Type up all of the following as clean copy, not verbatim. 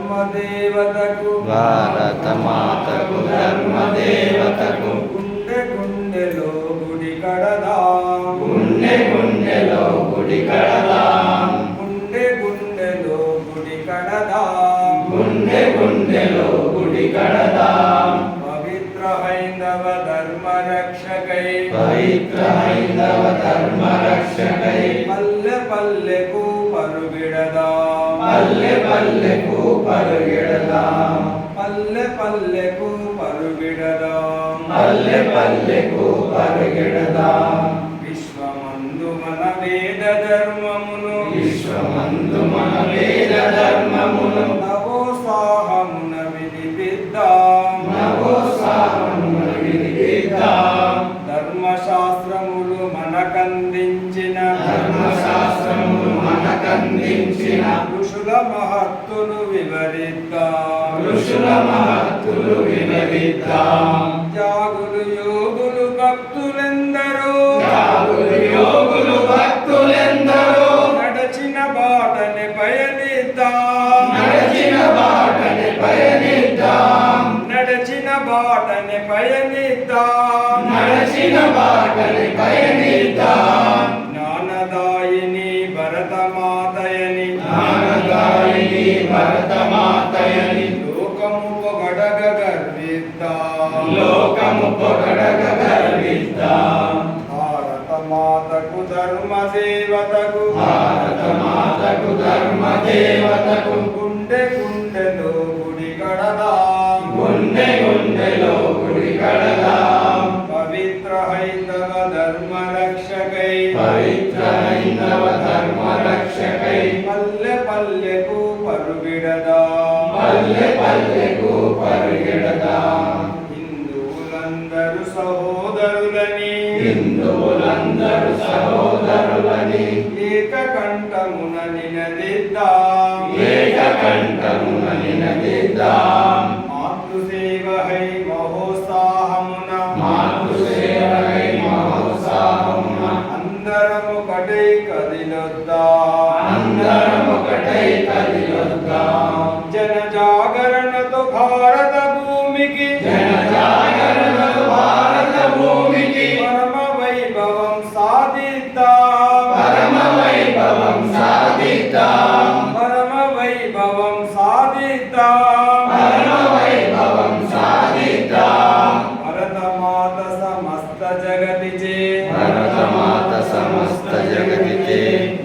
ధర్మదేవతకు భారత మాతకు ధర్మదేవతకు గుండె గుండెలో గుడి కడదాం గుండె గుండెలో గుడి కడదాం గుండె గుండెలో గుడి కడదాం గుండె గుండెలో గుడి కడదాం పవిత్ర హైందవ ధర్మ రక్షకై పవిత్ర హైందవ ధర్మ రక్షకై పల్లె పల్లెకు పరుగిడదాం పల్లె పల్లెకు పరుగెడదాం పల్లె పల్లెకు పరుగిడదాం పల్లె పల్లెకు పరుగెడదాం విశ్వమందు మన వేద ధర్మమును విశ్వమందు మన వేద ధర్మమును నవోత్సాహమున వినిపిద్దాం నవోత్సాహమున వినిపిద్దాం ధర్మశాస్త్రములు మనకందించిన ధర్మశాస్త్రములు మనకందించిన ఋషుల మహత్తును వివరిద్దాం ఋషుల మహత్తులు వివరిద్దాం త్యాగులు యోగులు భక్తులెందరో త్యాగులు యోగులు భక్తులెందరో నడచిన బాటని పయనిద్దాం నడచిన బాటని పయనిద్దాం నడచిన బాటని పయనిద్దాం నడచిన బాటని పయనిద్దాం జ్ఞానదాయిని భరతమాతయని జ్ఞానదాయిని భరతమాతయని లోకము పొగడగ గర్విద్దాం లోకము పొగడగ గర్విద్దాం భారత మాతకు ధర్మ దేవతకు భారత మాతకు ధర్మ దేవతకు గుండె గుండెలో గుడి కడదాం గుండె గుండెలో గుడి కడదాం పవిత్ర హైందవ ధర్మ రక్షకై పవిత్ర హైందవ ధర్మ రక్షకై పల్లె పల్లెకు పరుగిడదాం పల్లె పల్లెకు పరుగెడదాం హిందువులందరూ సహోదరులని హిందువులందరూ సహోదరులని ఏకకంఠమున నినదిద్దాం ఏకకంఠమున నినదిద్దాం మాతృసేవహై మహోత్సాహమున మాతృసేవకై మహోత్సాహమున అందరము ఒకటై కదిలొద్దాం అందరం ఒకటై కదిలొద్దాం జన జాగరణతో భారత భూమికి జన జాగరణతో భారత భూమికి పరమ వైభవం సాధిద్దాం పరమ వైభవం సాధిద్దాం పరమ వైభవం సాధిద్దాం పరమ వైభవం సాధిద్దాం భరతమాత సమస్త జగతిచే భరతమాత సమస్త జగతికే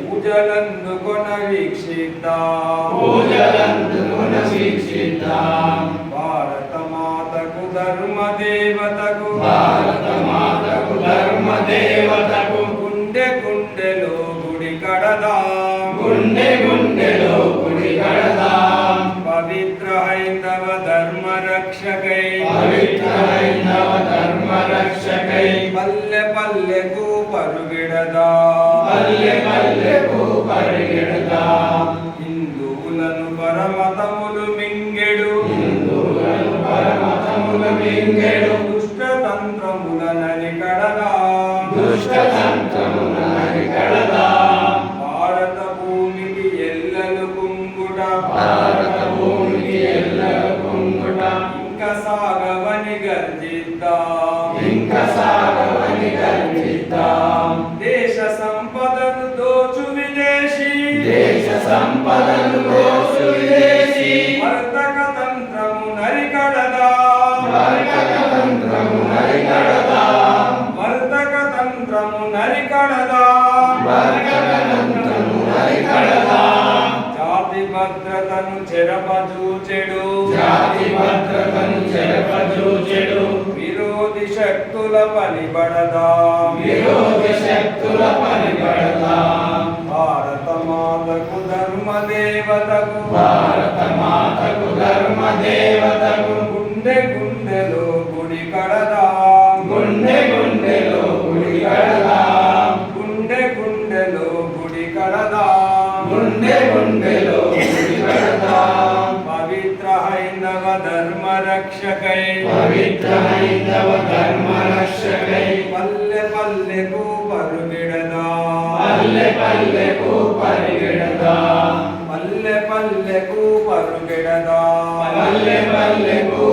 పూజలందుకొన వీక్షిద్దాం పూజలందుకొన వీక్షిద్దాం భారతమాతకు ధర్మ దేవతకు భారత మాతకు ధర్మ దేవతకు గుండె గుండెలో గుడి కడదాం గుండె గుండెలో గుడి కడదాం పవిత్ర హైందవ ధర్మ రక్షకై పవిత్ర హైందవ ధర్మ రక్షకై పల్లె పల్లెకు పరుగిడదాం పల్లె పల్లెకు పరిగెడదాం హిందువులను పరమతములు మింగెడు హిందువులను పరమతముల మింగెడు దుష్టతంత్రముల నరికడదాం దుష్టతంత్రముల నరికడదాం భారత భూమికి ఎల్లలు కుంగుట భారత భూమికి ఎల్లల కుంగుట ఇంకా సాగవని గర్జిద్దాం ఇంకా సాగవని గర్విద్దాం దేశ సంపదను దోచు విదేశీ దేశ సంపదను దోచు విదేశీ వర్తక తంత్రము నరికడదాం వర్తక తంత్రము నరికడదాం వర్తక తంత్రము నరికడదాం వర్తక తంత్రము నరికడదాం జాతి భద్రతను చెరపజూచెడు జాతి భద్రతను చెరపజూచెడు విరోధి శక్తుల పనిబడదాం విరోధి శక్తుల పనిపడదాం భారత మాతకు ధర్మ దేవతకు భారత మాతకు ధర్మ దేవతకు గుండె గుండెలో గుడి కడదాం గుండె గుండెలో గుడి కడదాం గుండె గుండెలో గుడి కడదాం గుండె గుండెలో గుడి కడదాం పవిత్ర హైందవ ధర్మ రక్షకై పవిత్ర హైందవ ధర్మ రక్షకై పల్లె పల్లెకు పరుగిడదాం పల్లె పల్లెకు పరిగెడదాం పల్లె పల్లెకు పరుగెడదాం పల్లె పల్లెకు